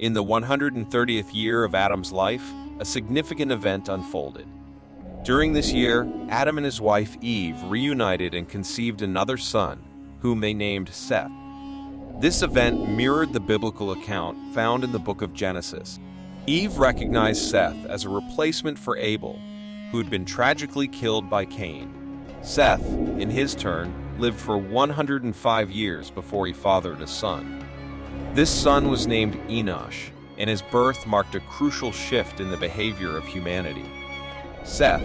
In the 130th year of Adam's life, a significant event unfolded. During this year, Adam and his wife Eve reunited and conceived another son, whom they named Seth. This event mirrored the biblical account found in the Book of Genesis. Eve recognized Seth as a replacement for Abel, who had been tragically killed by Cain. Seth, in his turn, lived for 105 years before he fathered a son. This son was named Enosh, and his birth marked a crucial shift in the behavior of humanity. Seth,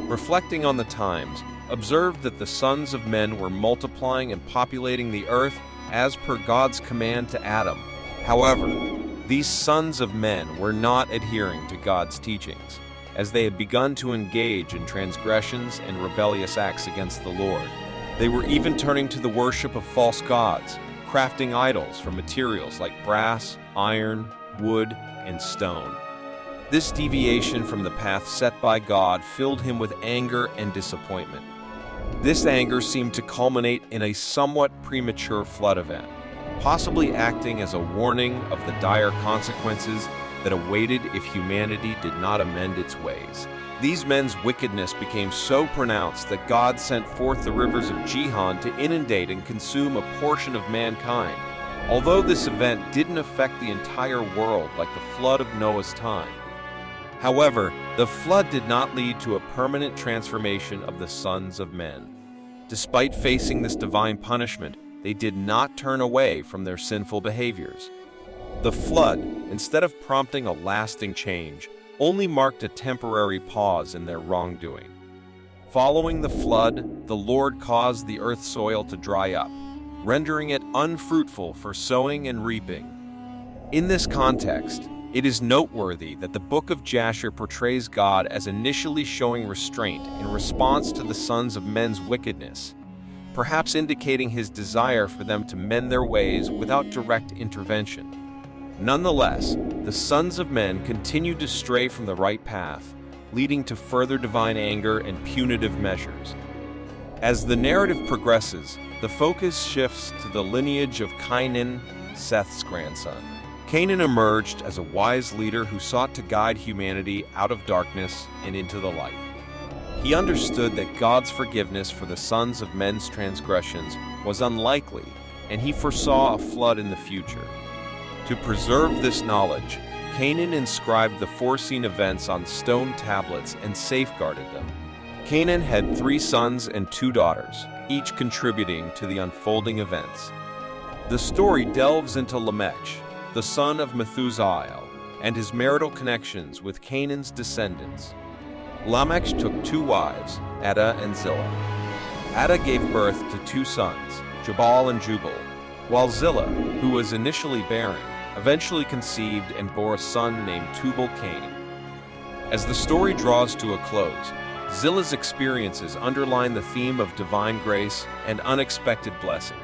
reflecting on the times, observed that the sons of men were multiplying and populating the earth as per God's command to Adam. However, these sons of men were not adhering to God's teachings, as they had begun to engage in transgressions and rebellious acts against the Lord. They were even turning to the worship of false gods, crafting idols from materials like brass, iron, wood, and stone. This deviation from the path set by God filled him with anger and disappointment. This anger seemed to culminate in a somewhat premature flood event, possibly acting as a warning of the dire consequences that awaited if humanity did not amend its ways. These men's wickedness became so pronounced that God sent forth the rivers of Gihon to inundate and consume a portion of mankind. Although this event didn't affect the entire world like the flood of Noah's time. However, the flood did not lead to a permanent transformation of the sons of men. Despite facing this divine punishment, they did not turn away from their sinful behaviors. The flood, instead of prompting a lasting change, only marked a temporary pause in their wrongdoing. Following the flood, the Lord caused the earth's soil to dry up, rendering it unfruitful for sowing and reaping. In this context, it is noteworthy that the Book of Jasher portrays God as initially showing restraint in response to the sons of men's wickedness, perhaps indicating his desire for them to mend their ways without direct intervention. Nonetheless, the sons of men continued to stray from the right path, leading to further divine anger and punitive measures. As the narrative progresses, the focus shifts to the lineage of Cainan, Seth's grandson. Cainan emerged as a wise leader who sought to guide humanity out of darkness and into the light. He understood that God's forgiveness for the sons of men's transgressions was unlikely, and he foresaw a flood in the future. To preserve this knowledge, Cainan inscribed the foreseen events on stone tablets and safeguarded them. Cainan had 3 sons and 2 daughters, each contributing to the unfolding events. The story delves into Lamech, the son of Methuselah, and his marital connections with Canaan's descendants. Lamech took 2 wives, Adah and Zillah. Adah gave birth to 2 sons, Jabal and Jubal, while Zillah, who was initially barren, eventually conceived and bore a son named Tubal-Cain. As the story draws to a close, Zillah's experiences underline the theme of divine grace and unexpected blessings.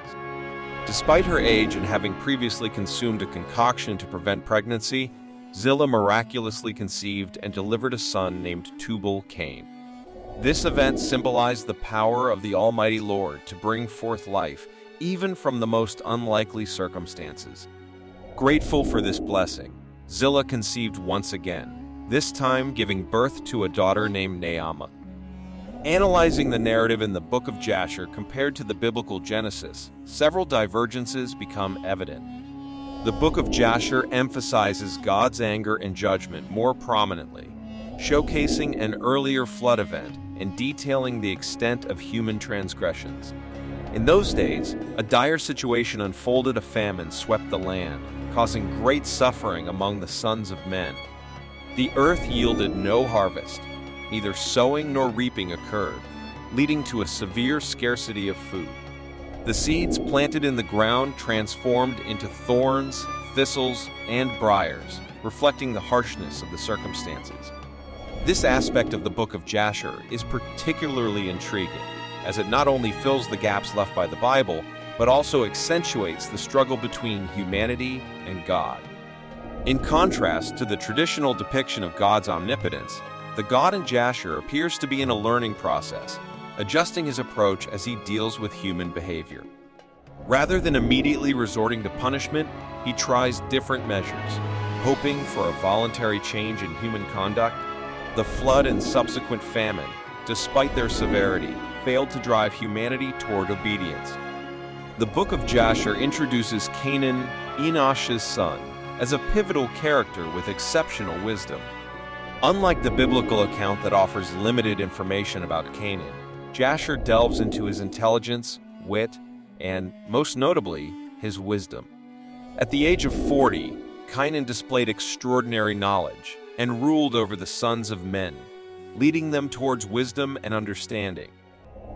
Despite her age and having previously consumed a concoction to prevent pregnancy, Zillah miraculously conceived and delivered a son named Tubal-Cain. This event symbolized the power of the Almighty Lord to bring forth life, even from the most unlikely circumstances. Grateful for this blessing, Zillah conceived once again, this time giving birth to a daughter named Naamah. Analyzing the narrative in the Book of Jasher compared to the biblical Genesis, several divergences become evident. The Book of Jasher emphasizes God's anger and judgment more prominently, showcasing an earlier flood event and detailing the extent of human transgressions. In those days, a dire situation unfolded. A famine swept the land, causing great suffering among the sons of men. The earth yielded no harvest. Neither sowing nor reaping occurred, leading to a severe scarcity of food. The seeds planted in the ground transformed into thorns, thistles, and briars, reflecting the harshness of the circumstances. This aspect of the Book of Jasher is particularly intriguing, as it not only fills the gaps left by the Bible, but also accentuates the struggle between humanity and God. In contrast to the traditional depiction of God's omnipotence, the God in Jasher appears to be in a learning process, adjusting his approach as he deals with human behavior. Rather than immediately resorting to punishment, he tries different measures. hoping for a voluntary change in human conduct. The flood and subsequent famine, despite their severity, failed to drive humanity toward obedience. The Book of Jasher introduces Cainan, Enosh's son, as a pivotal character with exceptional wisdom. Unlike the biblical account that offers limited information about Cainan, Jasher delves into his intelligence, wit, and, most notably, his wisdom. At the age of 40, Cainan displayed extraordinary knowledge and ruled over the sons of men, leading them towards wisdom and understanding.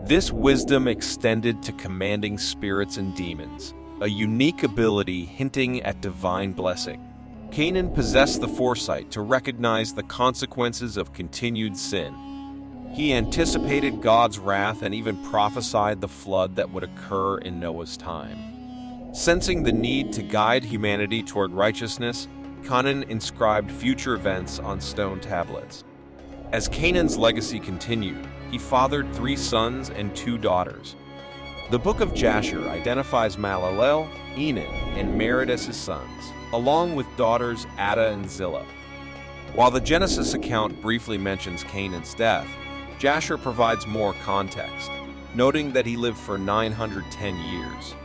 This wisdom extended to commanding spirits and demons, a unique ability hinting at divine blessing. Cainan possessed the foresight to recognize the consequences of continued sin. He anticipated God's wrath and even prophesied the flood that would occur in Noah's time. Sensing the need to guide humanity toward righteousness, Cainan inscribed future events on stone tablets. As Canaan's legacy continued, he fathered 3 sons and 2 daughters. The Book of Jasher identifies Mahalalel, Enan, and Mered as his sons, along with daughters Adah and Zillah. While the Genesis account briefly mentions Canaan's death, Jasher provides more context, noting that he lived for 910 years.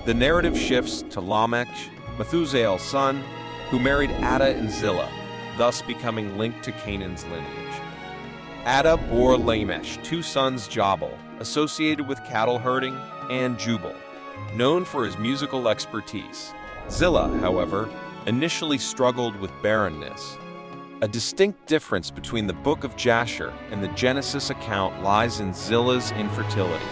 The narrative shifts to Lamech, Methuselah's son, who married Adah and Zillah, thus becoming linked to Canaan's lineage. Adah bore Lamech 2 sons, Jabal, associated with cattle herding, and Jubal, known for his musical expertise. Zillah, however, initially struggled with barrenness. A distinct difference between the Book of Jasher and the Genesis account lies in Zillah's infertility.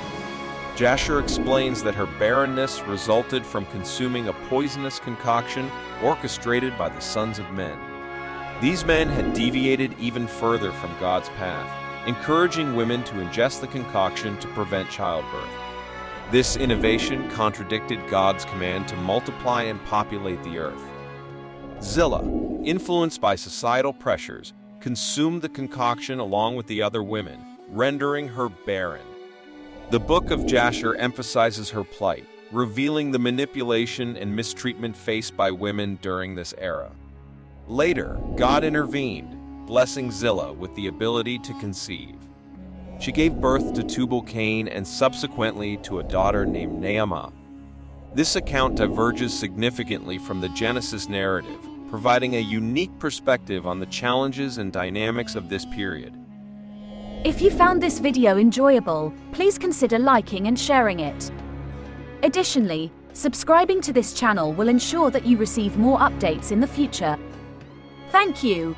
Jasher explains that her barrenness resulted from consuming a poisonous concoction orchestrated by the sons of men. These men had deviated even further from God's path, encouraging women to ingest the concoction to prevent childbirth. This innovation contradicted God's command to multiply and populate the earth. Zillah, influenced by societal pressures, consumed the concoction along with the other women, rendering her barren. The Book of Jasher emphasizes her plight, revealing the manipulation and mistreatment faced by women during this era. Later, God intervened, blessing Zillah with the ability to conceive. She gave birth to Tubal-Cain and subsequently to a daughter named Naamah. This account diverges significantly from the Genesis narrative, providing a unique perspective on the challenges and dynamics of this period. If you found this video enjoyable, please consider liking and sharing it. Additionally, subscribing to this channel will ensure that you receive more updates in the future. Thank you.